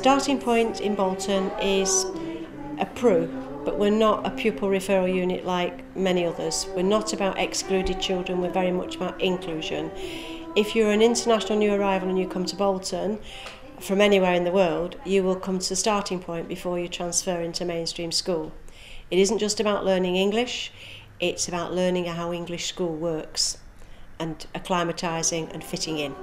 Starting Point in Bolton is a PRU, but we're not a pupil referral unit like many others. We're not about excluded children, we're very much about inclusion. If you're an international new arrival and you come to Bolton from anywhere in the world, you will come to Starting Point before you transfer into mainstream school. It isn't just about learning English, it's about learning how English school works and acclimatising and fitting in.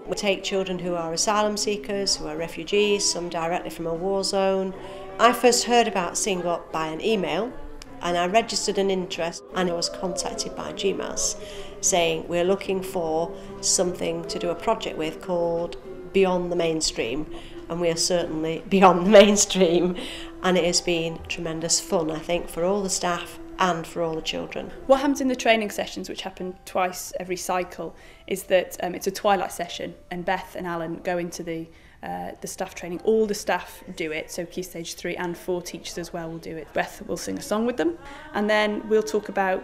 We take children who are asylum seekers, who are refugees, some directly from a war zone. I first heard about Sing Up by an email, and I registered an interest, and I was contacted by GMMAZ saying we're looking for something to do a project with called Beyond the Mainstream, and we are certainly beyond the mainstream, and it has been tremendous fun, I think, for all the staff and for all the children. What happens in the training sessions, which happen twice every cycle, is that it's a twilight session, and Beth and Alan go into the staff training. All the staff do it, so Key Stage 3 and 4 teachers as well will do it. Beth will sing a song with them, and then we'll talk about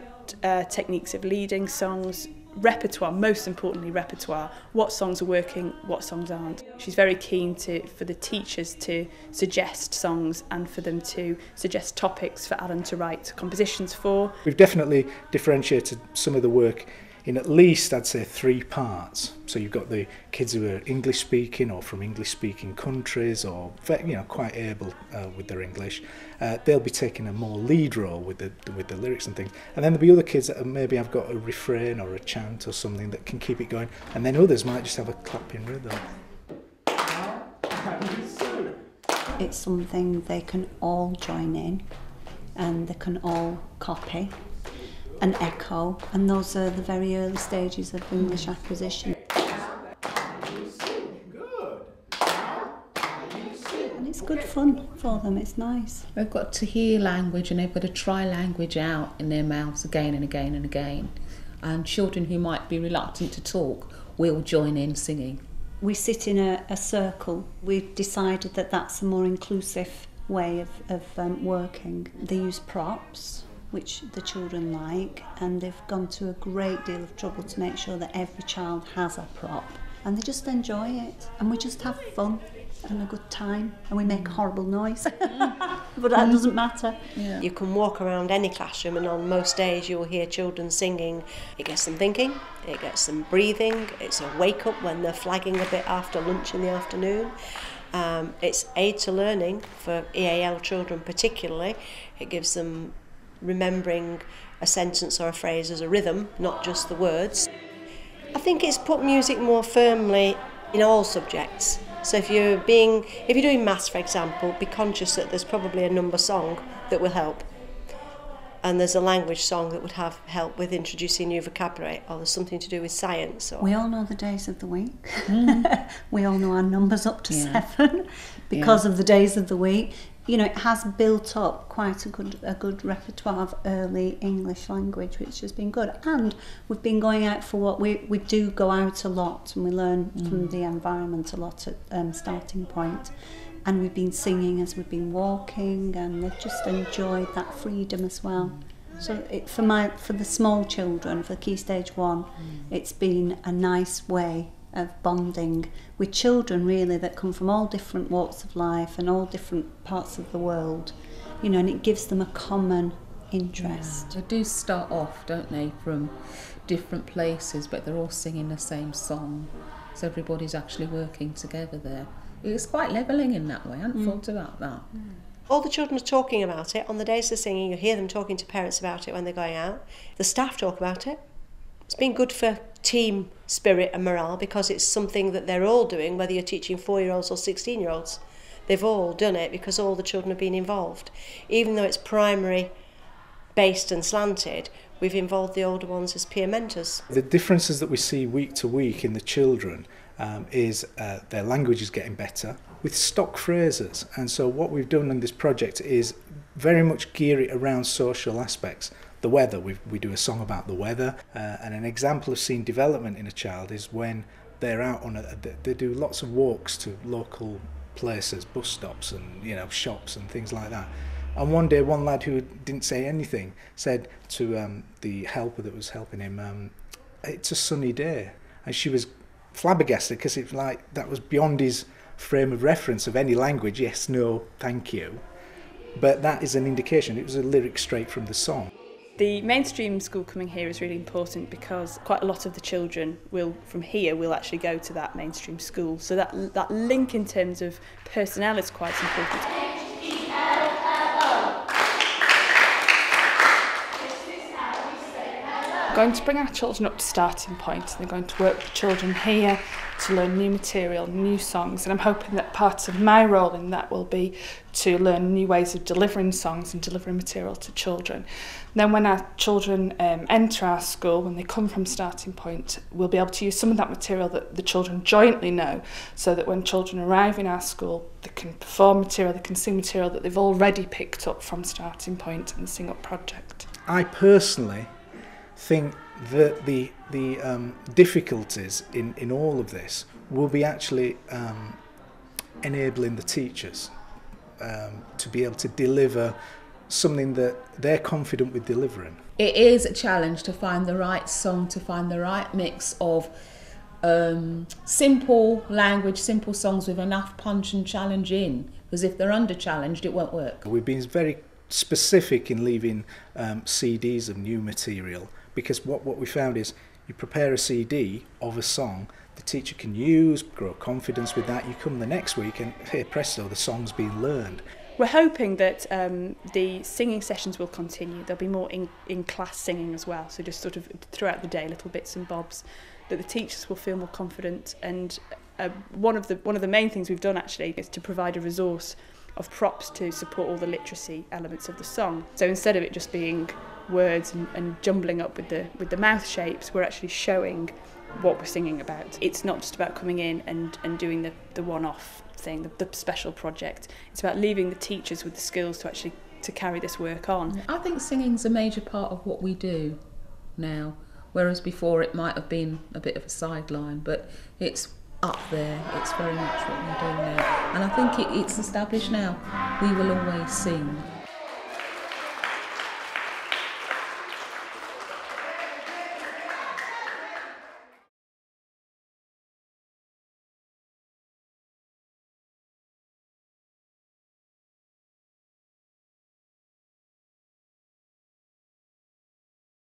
techniques of leading songs, repertoire, most importantly repertoire, what songs are working, what songs aren't. She's very keen for the teachers to suggest songs and for them to suggest topics for Alan to write compositions for. We've definitely differentiated some of the work in at least, I'd say, 3 parts. So you've got the kids who are English speaking or from English speaking countries, or quite able with their English. They'll be taking a more lead role with the lyrics and things. And then there'll be other kids that maybe have got a refrain or a chant or something that can keep it going. And then others might just have a clapping rhythm. It's something they can all join in and they can all copy and echo, and those are the very early stages of English acquisition. And it's good fun for them, it's nice. They've got to hear language and they've got to try language out in their mouths again and again and again. And children who might be reluctant to talk will join in singing. We sit in a circle. We've decided that that's a more inclusive way of working. They use props, which the children like, and they've gone to a great deal of trouble to make sure that every child has a prop, and they just enjoy it, and we just have fun and a good time, and we make horrible noise but that doesn't matter. Yeah. You can walk around any classroom and on most days you'll hear children singing. It gets them thinking, it gets them breathing, it's a wake up when they're flagging a bit after lunch in the afternoon. It's aid to learning for EAL children particularly. It gives them remembering a sentence or a phrase as a rhythm, not just the words. I think it's put music more firmly in all subjects. So if you're doing maths, for example, be conscious that there's probably a number song that will help, and there's a language song that would have help with introducing new vocabulary, or there's something to do with science. Or... We all know the days of the week. We all know our numbers up to 7 because of the days of the week. You know, it has built up quite a good repertoire of early English language, which has been good. And we've been going out for what we do go out a lot, and we learn from the environment a lot at Starting Point. And we've been singing as we've been walking, and they've just enjoyed that freedom as well. So for the small children, for Key Stage 1, it's been a nice way of bonding with children really that come from all different walks of life and all different parts of the world, you know, and it gives them a common interest. They do start off, don't they, from different places, but they're all singing the same song, so everybody's actually working together there. It's quite levelling in that way. I hadn't thought about that. All the children are talking about it on the days they're singing. You hear them talking to parents about it when they're going out. The staff talk about it. It's been good for team spirit and morale because it's something that they're all doing, whether you're teaching 4-year-olds or 16-year-olds. They've all done it because all the children have been involved. Even though it's primary based and slanted, we've involved the older ones as peer mentors. The differences that we see week to week in the children is their language is getting better with stock phrases. And so what we've done in this project is very much gear it around social aspects. The weather, we do a song about the weather, and an example of seeing development in a child is when they're out they do lots of walks to local places, bus stops and shops and things like that. And one day one lad who didn't say anything said to the helper that was helping him, "It's a sunny day," and she was flabbergasted because it's like that was beyond his frame of reference of any language, yes, no, thank you. But that is an indication. It was a lyric straight from the song. The mainstream school coming here is really important because quite a lot of the children from here will actually go to that mainstream school. So that link in terms of personnel is quite important. We're going to bring our children up to starting point. They're going to work with children here to learn new material, new songs, and I'm hoping that part of my role in that will be to learn new ways of delivering songs and delivering material to children. Then when our children enter our school, when they come from starting point, we'll be able to use some of that material that the children jointly know, so that when children arrive in our school, they can perform material, they can sing material that they've already picked up from starting point and the Sing Up project. I personally think that the difficulties in all of this will be actually enabling the teachers to be able to deliver something that they're confident with delivering. It is a challenge to find the right song, to find the right mix of simple language, simple songs with enough punch and challenge in, because if they're under challenged it won't work. We've been very specific in leaving CDs of new material, because what we found is you prepare a CD of a song the teacher can use, grow confidence with that. You come the next week and hey presto, the song's been learned. We're hoping that the singing sessions will continue. There'll be more in-class singing as well, so just sort of throughout the day, little bits and bobs, that the teachers will feel more confident. And one of the main things we've done actually is to provide a resource of props to support all the literacy elements of the song. So instead of it just being words and jumbling up with the mouth shapes, we're actually showing what we're singing about. It's not just about coming in and doing the one-off thing, the special project. It's about leaving the teachers with the skills to actually to carry this work on. I think singing's a major part of what we do now, whereas before it might have been a bit of a sideline, but it's up there. It's very much what we do now, and I think it's established now. We will always sing.